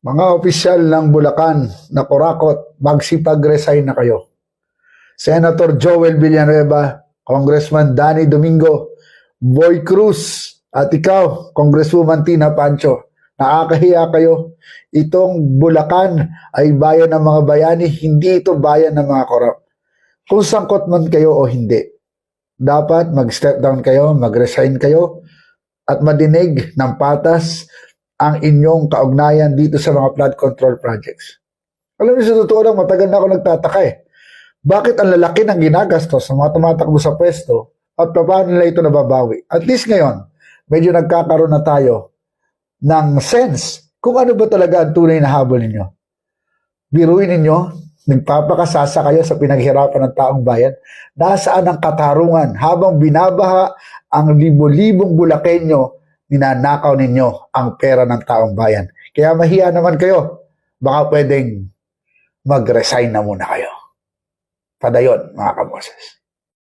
Mga opisyal ng Bulacan na kurakot, magsipag-resign na kayo. Senator Joel Villanueva, Congressman Danny Domingo, Boy Cruz, at ikaw, Congresswoman Tina Pancho, nakakahiya kayo. Itong Bulacan ay bayan ng mga bayani, hindi ito bayan ng mga korap. Kung sangkot man kayo o hindi, dapat mag-step down kayo, mag-resign kayo, at madinig ng patas ang inyong kaugnayan dito sa mga flood control projects. Alam niyo, sa totoo lang, matagal na ako nagtataka eh. Bakit ang lalaki ng ginagastos ng mga tumatakbo sa pwesto at paano nila ito nababawi? At least ngayon, medyo nagkakaroon na tayo ng sense kung ano ba talaga ang tunay na habol ninyo. Biruin ninyo, nagpapakasasa kayo sa pinaghirapan ng taong bayan. Nasaan ang katarungan habang binabaha ang libo-libong Bulakenyo, ninanakaw ninyo ang pera ng taong bayan. Kaya mahiya naman kayo. Baka pwedeng mag-resign na muna kayo. Padayon, mga kaboses.